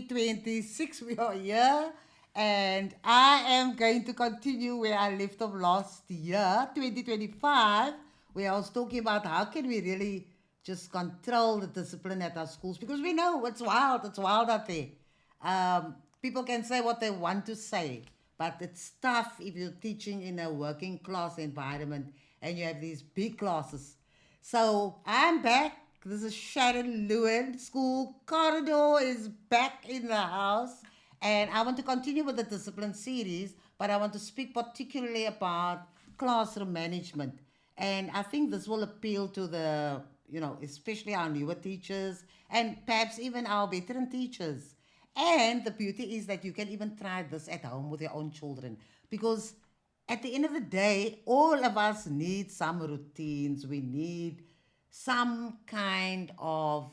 2026, we are here, and I am going to continue where I left off last year, 2025, where I was talking about how can we really just control the discipline at our schools because we know it's wild out there. People can say what they want to say, but it's tough if you're teaching in a working class environment and you have these big classes. So I'm back. This is Sharon Lewin. School Corridor is back in the house. And I want to continue with the discipline series, but I want to speak particularly about classroom management. And I think this will appeal to the, especially our newer teachers and perhaps even our veteran teachers. And the beauty is that you can even try this at home with your own children because at the end of the day, all of us need some routines. We need some kind of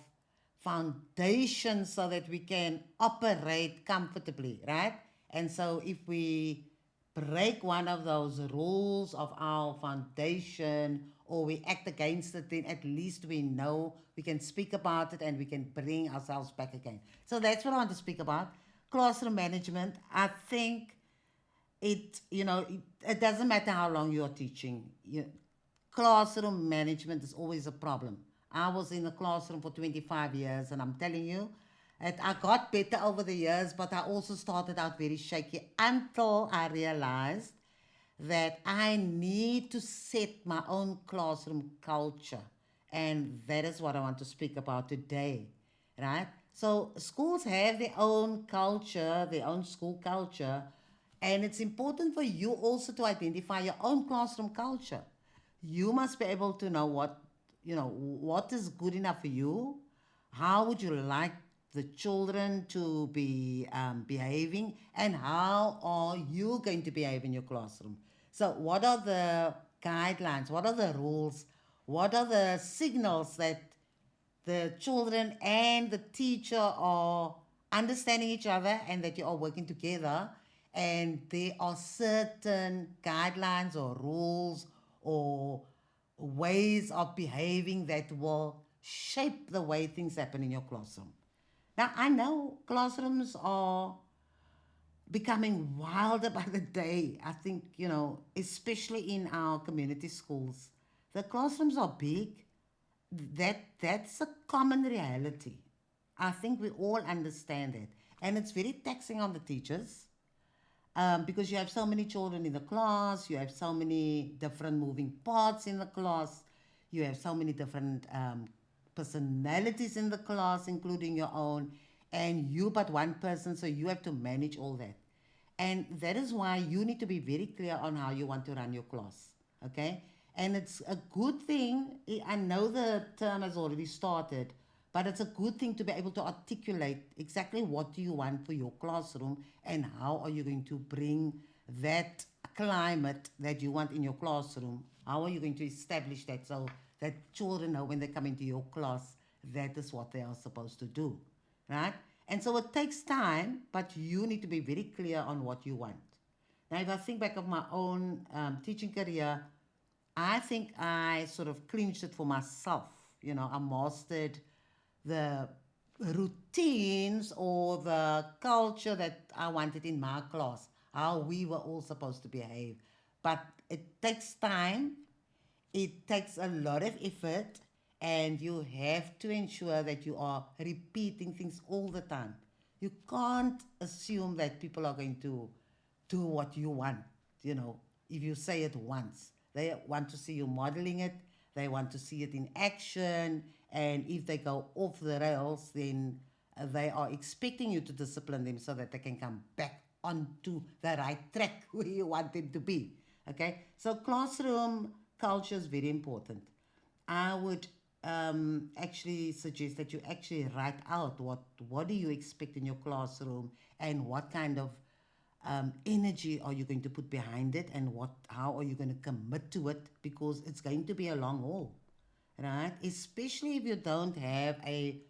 foundation so that we can operate comfortably, right? And so if we break one of those rules of our foundation or we act against it, then at least we know we can speak about it and we can bring ourselves back again. So that's what I want to speak about. Classroom management. I think it doesn't matter how long you're teaching. Classroom management is always a problem. I was in the classroom for 25 years, and I'm telling you, I got better over the years, but I also started out very shaky until I realized that I need to set my own classroom culture. And that is what I want to speak about today, right? So, schools have their own culture, their own school culture, and it's important for you also to identify your own classroom culture. You must be able to know what is good enough for you. How would you like the children to be behaving, and how are you going to behave in your classroom? So, what are the guidelines? What are the rules? What are the signals that the children and the teacher are understanding each other and that you are working together, and there are certain guidelines or rules or ways of behaving that will shape the way things happen in your classroom. Now, I know classrooms are becoming wilder by the day. I think, especially in our community schools, the classrooms are big. That's a common reality. I think we all understand it. And it's very taxing on the teachers because you have so many children in the class, you have so many different moving parts in the class, you have so many different personalities in the class, including your own, and you but one person, so you have to manage all that. And that is why you need to be very clear on how you want to run your class. Okay? And it's a good thing. I know the term has already started, but it's a good thing to be able to articulate exactly what do you want for your classroom and how are you going to bring that climate that you want in your classroom. How are you going to establish that so that children know when they come into your class that is what they are supposed to do, right? And so it takes time, but you need to be very clear on what you want. Now, if I think back of my own teaching career, I think I sort of clinched it for myself. I mastered the routines or the culture that I wanted in my class, how we were all supposed to behave. But it takes time, it takes a lot of effort, and you have to ensure that you are repeating things all the time. You can't assume that people are going to do what you want, if you say it once. They want to see you modeling it, they want to see it in action, and if they go off the rails, then they are expecting you to discipline them so that they can come back onto the right track where you want them to be. Okay, so classroom culture is very important. I would actually suggest that you actually write out what do you expect in your classroom and what kind of energy are you going to put behind it and how are you going to commit to it because it's going to be a long haul, right? Especially if you don't have a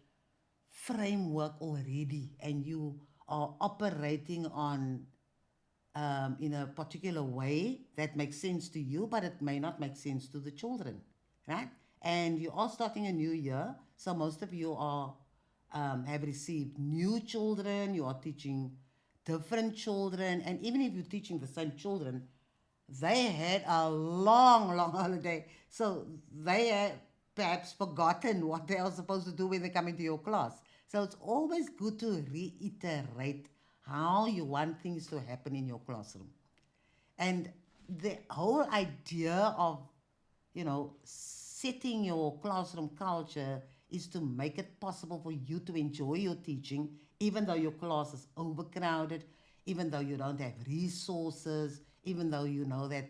framework already and you are operating on in a particular way that makes sense to you, but it may not make sense to the children, right? And you are starting a new year, so most of you are have received new children, you are teaching different children, and even if you're teaching the same children, they had a long, long holiday. So they had perhaps forgotten what they are supposed to do when they come into your class. So it's always good to reiterate how you want things to happen in your classroom. And the whole idea of, setting your classroom culture is to make it possible for you to enjoy your teaching, even though your class is overcrowded, even though you don't have resources, even though you know that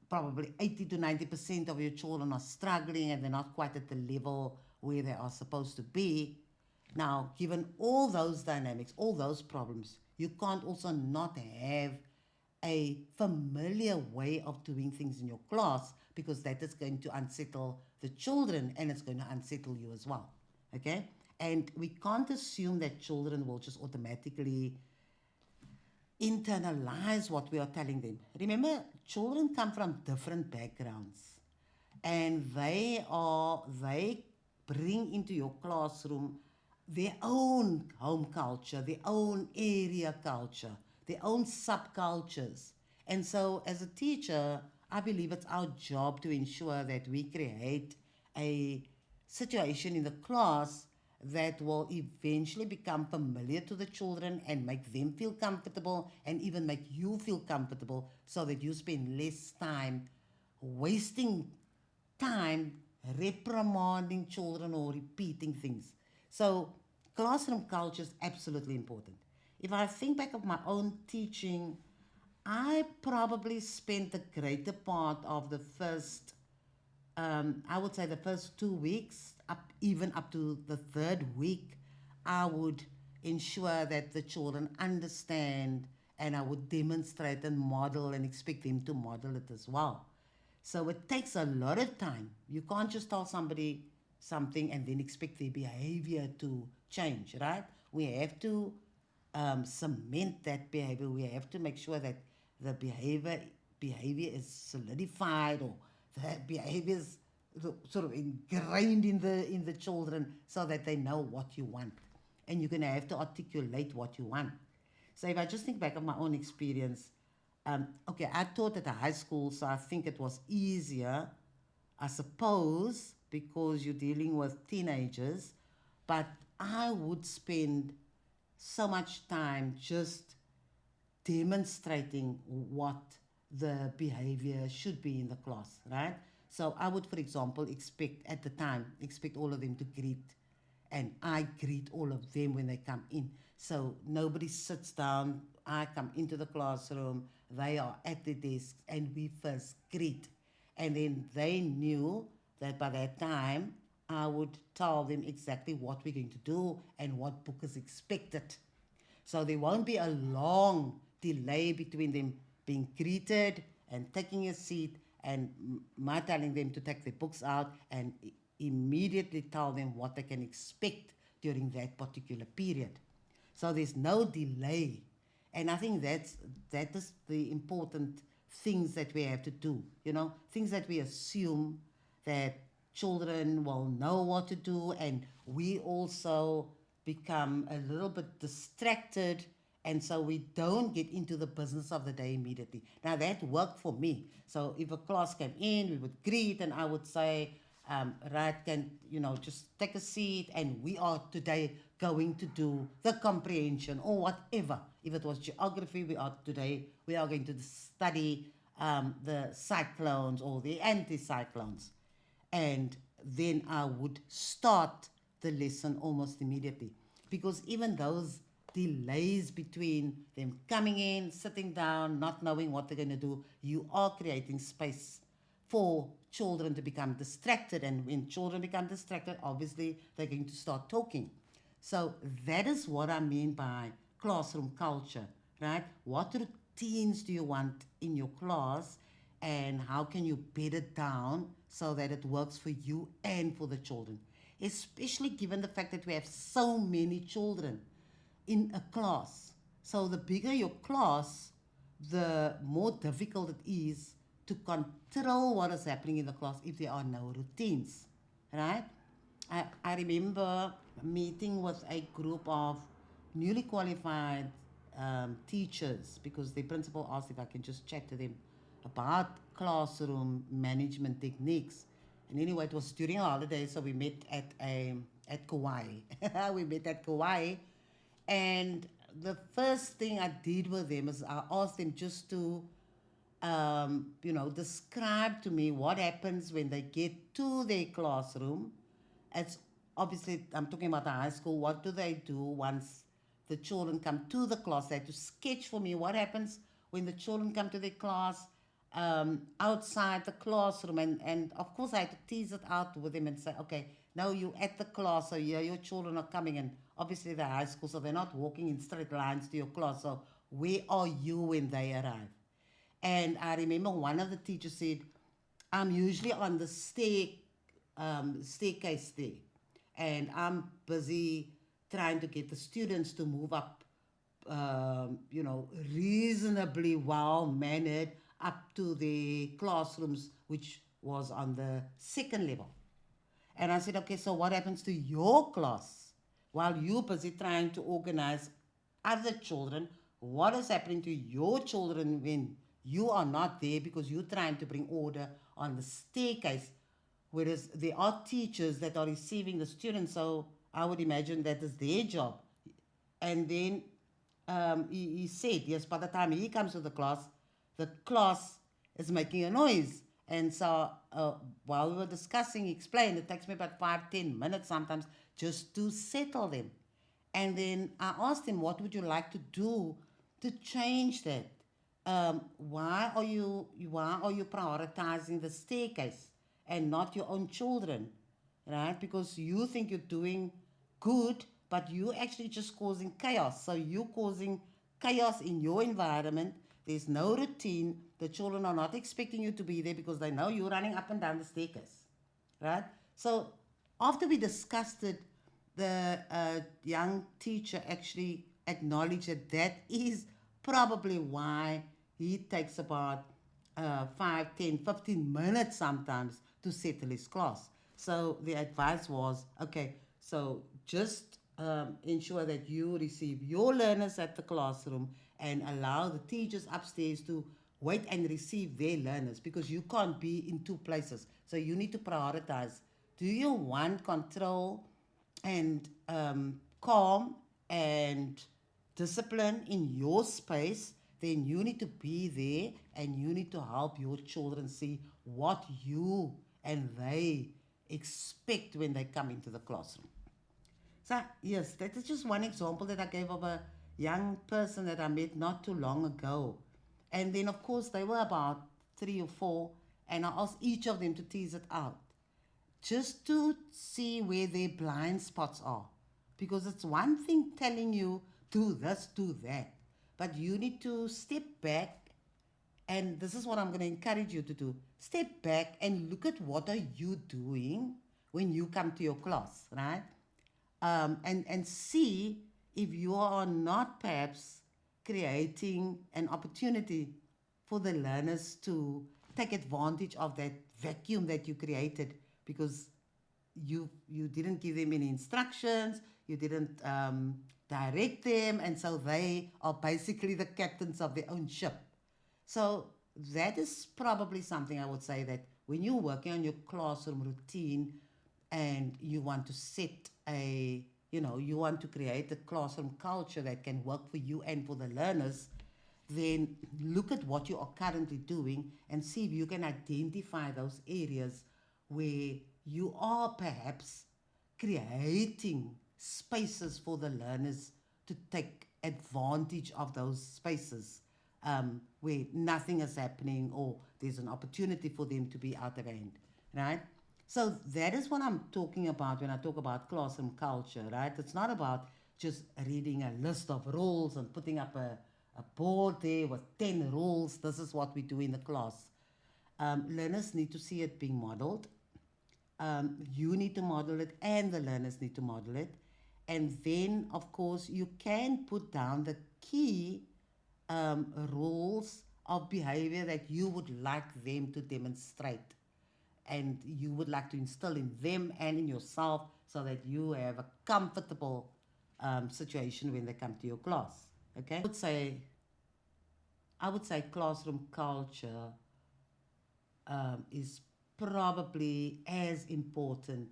probably 80 to 90% of your children are struggling and they're not quite at the level where they are supposed to be. Now, given all those dynamics, all those problems, you can't also not have a familiar way of doing things in your class because that is going to unsettle the children and it's going to unsettle you as well. Okay? And we can't assume that children will just automatically internalize what we are telling them. Remember, children come from different backgrounds and they bring into your classroom their own home culture, their own area culture, their own subcultures. And so as a teacher, I believe it's our job to ensure that we create a situation in the class that will eventually become familiar to the children and make them feel comfortable and even make you feel comfortable so that you spend less time wasting time reprimanding children or repeating things. So, classroom culture is absolutely important. If I think back of my own teaching, I probably spent the greater part of the first, I would say the first 2 weeks, even up to the third week, I would ensure that the children understand and I would demonstrate and model and expect them to model it as well. So it takes a lot of time. You can't just tell somebody something and then expect their behavior to change, right? We have to cement that behavior. We have to make sure that the behavior is solidified or that behavior is sort of ingrained in the children so that they know what you want. And you're gonna have to articulate what you want. So if I just think back of my own experience, okay, I taught at a high school, so I think it was easier, I suppose, because you're dealing with teenagers. But I would spend so much time just demonstrating what the behavior should be in the class, right? So I would, for example, expect all of them to greet, and I greet all of them when they come in. So nobody sits down. I come into the classroom, they are at the desk, and we first greet. And then they knew that by that time, I would tell them exactly what we're going to do and what book is expected. So there won't be a long delay between them being greeted and taking a seat and my telling them to take their books out and immediately tell them what they can expect during that particular period. So there's no delay. And I think that is the important things that we have to do, things that we assume that children will know what to do, and we also become a little bit distracted, and so we don't get into the business of the day immediately. Now that worked for me. So if a class came in, we would greet, and I would say, right, can just take a seat, and we are today going to do the comprehension or whatever. If it was geography, we are going to study the cyclones or the anticyclones. And then I would start the lesson almost immediately. Because even those delays between them coming in, sitting down, not knowing what they're going to do, you are creating space for children to become distracted. And when children become distracted, obviously they're going to start talking. So that is what I mean by classroom culture, right? What routines do you want in your class, and how can you bed it down so that it works for you and for the children? Especially given the fact that we have so many children in a class. So the bigger your class, the more difficult it is to control what is happening in the class if there are no routines, right? I remember meeting with a group of newly qualified teachers because the principal asked if I can just chat to them about classroom management techniques. And anyway, it was during a holiday, so we met at Kauai. We met at Kauai, and the first thing I did with them is I asked them just to describe to me what happens when they get to their classroom. It's obviously, I'm talking about the high school. What do they do once the children come to the class? They have to sketch for me what happens when the children come to their class outside the classroom. And of course, I had to tease it out with them and say, okay, now you're at the class, so yeah, your children are coming. And obviously, they're high school, so they're not walking in straight lines to your class. So, where are you when they arrive? And I remember one of the teachers said, I'm usually on the staircase there. And I'm busy trying to get the students to move up, reasonably well mannered up to the classrooms, which was on the second level. And I said, okay, so what happens to your class while you're busy trying to organize other children? What is happening to your children when you are not there because you're trying to bring order on the staircase? Whereas there are teachers that are receiving the students, so I would imagine that is their job. And then he said, yes, by the time he comes to the class is making a noise. And so while we were discussing, he explained it takes me about 5-10 minutes sometimes just to settle them. And then I asked him, what would you like to do to change that? Why are you prioritizing the staircase and not your own children, right? Because you think you're doing good, but you actually just causing chaos. So you're causing chaos in your environment. There's no routine. The children are not expecting you to be there because they know you're running up and down the staircase, right? So after we discussed it, the young teacher actually acknowledged that that is probably why he takes about 5, 10, 15 minutes sometimes to settle his class. So the advice was, okay, so just ensure that you receive your learners at the classroom and allow the teachers upstairs to wait and receive their learners because you can't be in two places. So you need to prioritize. Do you want control and calm and discipline in your space? Then you need to be there and you need to help your children see what you and they expect when they come into the classroom. So, yes, that is just one example that I gave of a young person that I met not too long ago. And then, of course, they were about 3 or 4, and I asked each of them to tease it out just to see where their blind spots are. Because it's one thing telling you, do this, do that. But you need to step back, and this is what I'm going to encourage you to do. Step back and look at what are you doing when you come to your class, right? And see if you are not perhaps creating an opportunity for the learners to take advantage of that vacuum that you created because you didn't give them any instructions, you didn't direct them, and so they are basically the captains of their own ship. So that is probably something I would say that when you're working on your classroom routine and you want to set you want to create a classroom culture that can work for you and for the learners, then look at what you are currently doing and see if you can identify those areas where you are perhaps creating spaces for the learners to take advantage of those spaces where nothing is happening or there's an opportunity for them to be out of hand, right? So that is what I'm talking about when I talk about classroom culture, right? It's not about just reading a list of rules and putting up a board there with 10 rules. This is what we do in the class. Learners need to see it being modeled. You need to model it, and the learners need to model it. And then, of course, you can put down the key rules of behavior that you would like them to demonstrate and you would like to instill in them and in yourself so that you have a comfortable situation when they come to your class. Okay, I would say classroom culture is probably as important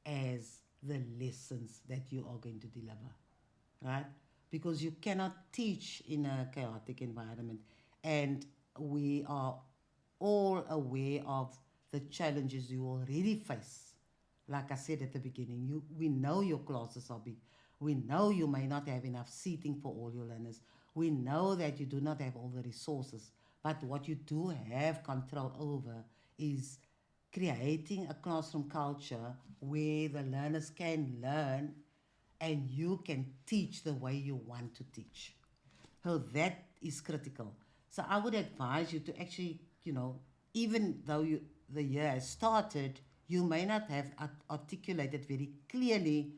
as the lessons that you are going to deliver, right? Because you cannot teach in a chaotic environment. And we are all aware of the challenges you already face. Like I said at the beginning, we know your classes are big. We know you may not have enough seating for all your learners. We know that you do not have all the resources. But what you do have control over is creating a classroom culture where the learners can learn and you can teach the way you want to teach. So that is critical. So I would advise you to actually, even though the year has started, you may not have articulated very clearly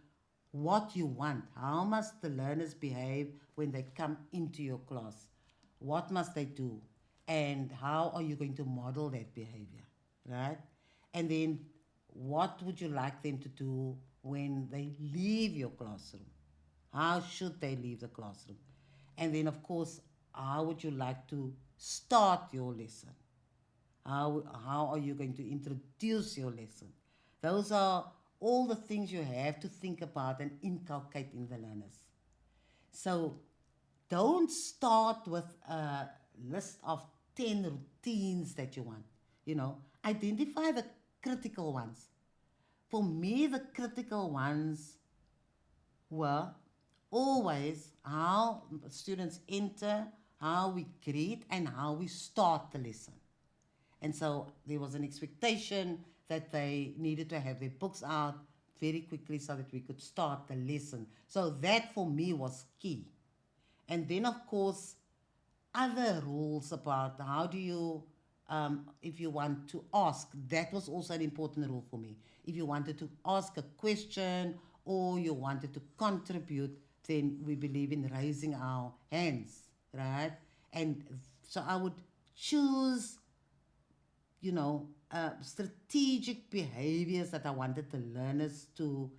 what you want. How must the learners behave when they come into your class? What must they do? And how are you going to model that behavior, right? And then what would you like them to do when they leave your classroom? How should they leave the classroom? And then, of course, how would you like to start your lesson? How are you going to introduce your lesson? Those are all the things you have to think about and inculcate in the learners. So don't start with a list of 10 routines that you want. Identify the critical ones. For me, the critical ones were always how students enter, how we greet, and how we start the lesson. And so there was an expectation that they needed to have their books out very quickly so that we could start the lesson. So that for me was key. And then, of course, other rules about how do you, if you want to ask, that was also an important rule for me. If you wanted to ask a question or you wanted to contribute, then we believe in raising our hands, right? And so I would choose, strategic behaviors that I wanted the learners to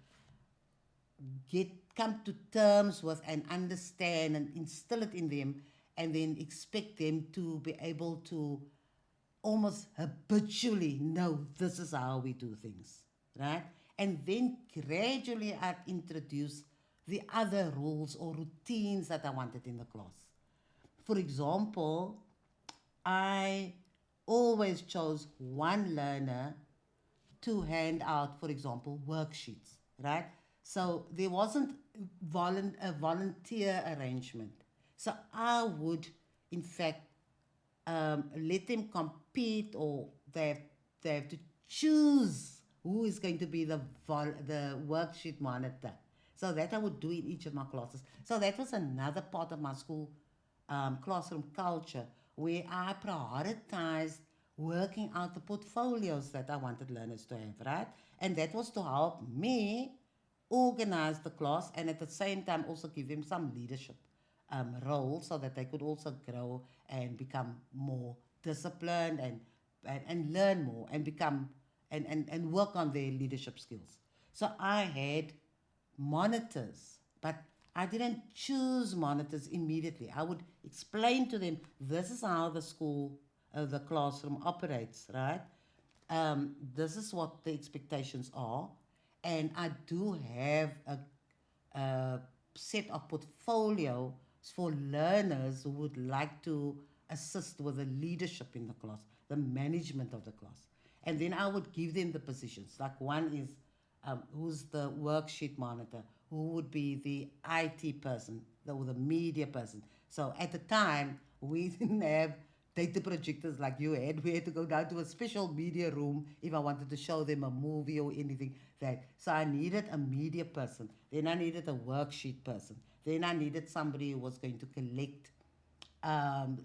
come to terms with and understand and instill it in them, and then expect them to be able to almost habitually know this is how we do things, right? And then gradually I'd introduce the other rules or routines that I wanted in the class. For example, I always chose one learner to hand out, for example, worksheets, right? So there wasn't a volunteer arrangement. So I would, in fact, let them compete, or they have to choose who is going to be the worksheet monitor. So that I would do in each of my classes. So that was another part of my school classroom culture where I prioritized working out the portfolios that I wanted learners to have, right? And that was to help me organize the class and at the same time also give them some leadership role so that they could also grow and become more disciplined and learn more and become and work on their leadership skills. So I had monitors, but I didn't choose monitors immediately. I would explain to them this is how the school, the classroom operates, right? This is what the expectations are, and I do have a set of portfolios for learners who would like to assist with the leadership in the class, the management of the class. And then I would give them the positions. Like one is who's the worksheet monitor, who would be the IT person, or the media person. So at the time, we didn't have data projectors like you had. We had to go down to a special media room if I wanted to show them a movie or anything that. So I needed a media person. Then I needed a worksheet person. Then I needed somebody who was going to collect um,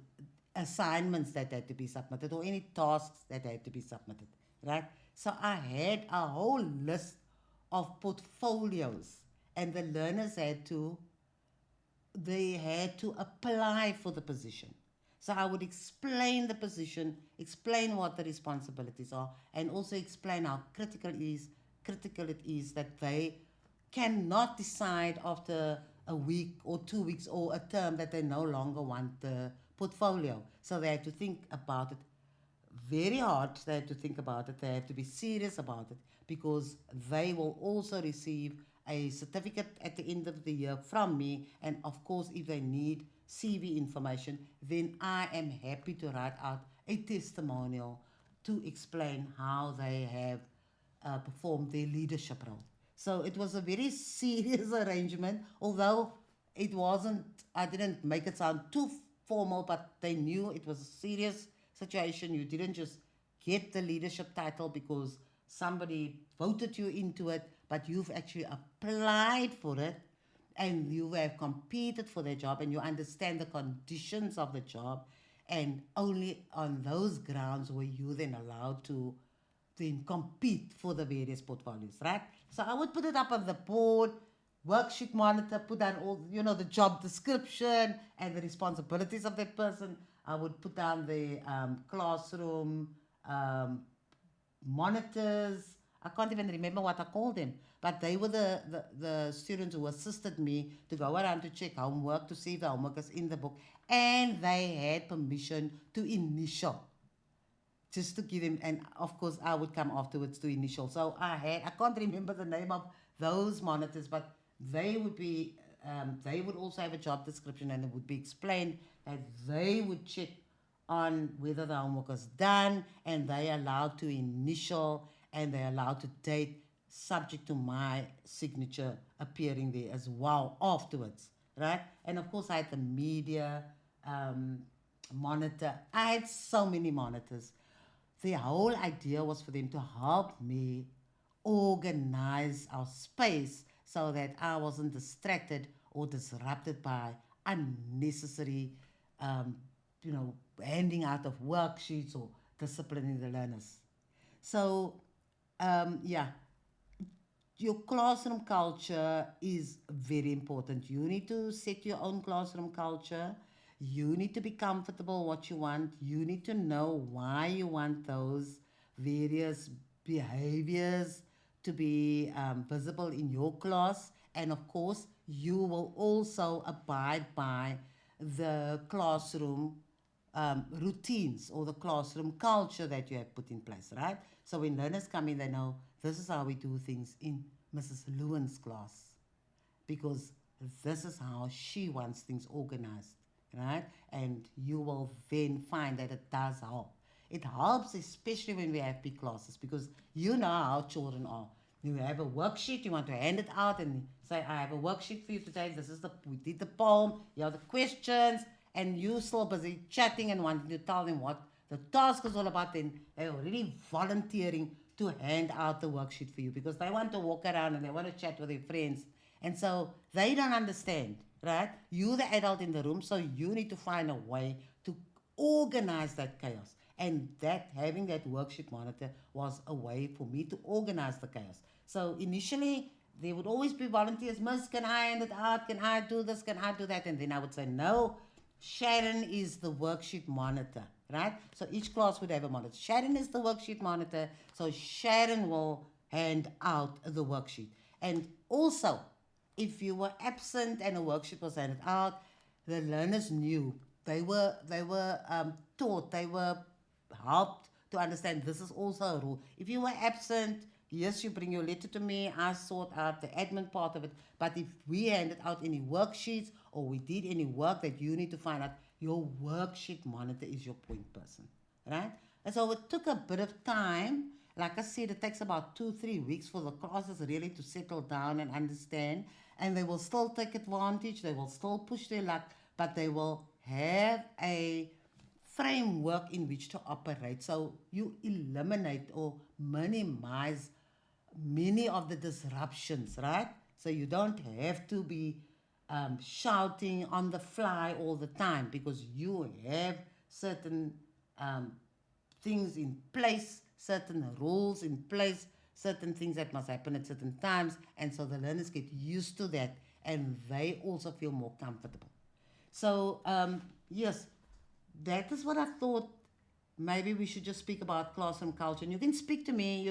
assignments that had to be submitted or any tasks that had to be submitted, right? So I had a whole list of portfolios, and the learners had to apply for the position. So I would explain the position, explain what the responsibilities are, and also explain how critical it is that they cannot decide after a week or 2 weeks or a term that they no longer want the portfolio. So they have to think about it very hard. They have to think about it. They have to be serious about it because they will also receive a certificate at the end of the year from me. And of course, if they need CV information, then I am happy to write out a testimonial to explain how they have performed their leadership role. So it was a very serious arrangement, although it wasn't, I didn't make it sound too formal, but they knew it was a serious situation. You didn't just get the leadership title because somebody voted you into it, but you've actually applied for it and you have competed for the job and you understand the conditions of the job, and only on those grounds were you then allowed to then compete for the various portfolios, right? So I would put it up on the board, worksheet monitor, put down all, the job description and the responsibilities of that person. I would put down the classroom monitors. I can't even remember what I called them, but they were the students who assisted me to go around to check homework, to see if the homework is in the book, and they had permission to initial, just to give him, and of course I would come afterwards to initial. So I can't remember the name of those monitors, but they would be, they would also have a job description, and it would be explained that they would check on whether the homework was done, and they allowed to initial, and they're allowed to date, subject to my signature appearing there as well afterwards, right? And of course I had the media monitor. I had so many monitors. The whole idea was for them to help me organize our space so that I wasn't distracted or disrupted by unnecessary, um, handing out of worksheets or disciplining the learners. So, yeah, your classroom culture is very important. You need to set your own classroom culture. You need to be comfortable what you want. You need to know why you want those various behaviors to be visible in your class. And of course, you will also abide by the classroom routines or the classroom culture that you have put in place, right? So when learners come in, they know this is how we do things in Mrs. Lewin's class because this is how she wants things organized, right? And you will then find that it does help. It helps especially when we have big classes because you know how children are. You have a worksheet, you want to hand it out and say, I have a worksheet for you today. We did the poem, you have the questions, and you're still busy chatting and wanting to tell them what the task is all about. Then they're already volunteering to hand out the worksheet for you because they want to walk around and they want to chat with their friends. And so they don't understand, right? You're the adult in the room, so you need to find a way to organize that chaos. And that having that worksheet monitor was a way for me to organize the chaos. So initially, there would always be volunteers. Miss, can I hand it out? Can I do this? Can I do that? And then I would say, no, Sharon is the worksheet monitor, right? So each class would have a monitor. Sharon is the worksheet monitor, so Sharon will hand out the worksheet. And also, if you were absent and a worksheet was handed out, the learners knew. They were taught. They were helped to understand this is also a rule. If you were absent, yes, you bring your letter to me. I sort out the admin part of it. But if we handed out any worksheets or we did any work that you need to find out, your worksheet monitor is your point person, right? And so it took a bit of time. Like I said, it takes about 2-3 weeks for the classes really to settle down and understand. And they will still take advantage. They will still push their luck, but they will have a framework in which to operate. So you eliminate or minimize many of the disruptions, right? So you don't have to be shouting on the fly all the time because you have certain um, things in place, certain rules in place, certain things that must happen at certain times. And so the learners get used to that and they also feel more comfortable. So, yes, that is what I thought. Maybe we should just speak about classroom culture. And you can speak to me,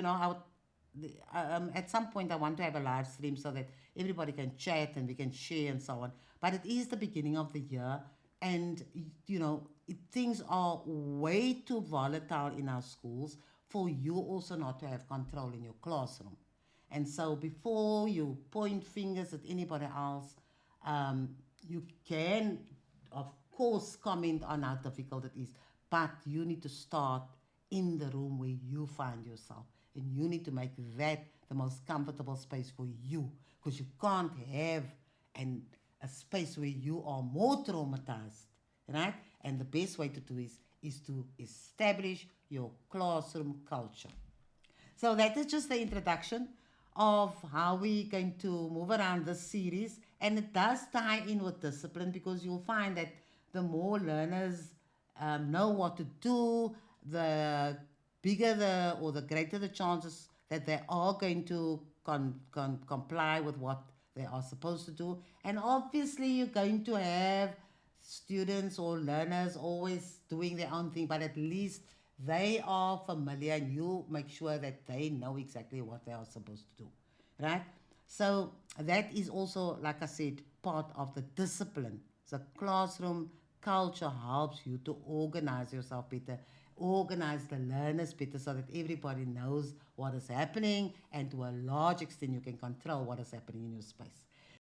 at some point I want to have a live stream so that everybody can chat and we can share and so on. But it is the beginning of the year, and things are way too volatile in our schools for you also not to have control in your classroom. And so before you point fingers at anybody else, um, you can, of course, comment on how difficult it is, but you need to start in the room where you find yourself. And you need to make that the most comfortable space for you, because you can't have a space where you are more traumatized, right? And the best way to do is to establish your classroom culture. So that is just the introduction of how we're going to move around this series. And it does tie in with discipline, because you'll find that the more learners know what to do, the bigger or the greater the chances that they are going to comply with what they are supposed to do. And obviously, you're going to have students or learners always doing their own thing, but at least they are familiar, and you make sure that they know exactly what they are supposed to do, right? So that is also, like I said, part of the discipline. The classroom culture helps you to organize yourself better, organize the learners better, so that everybody knows what is happening, and to a large extent you can control what is happening in your space.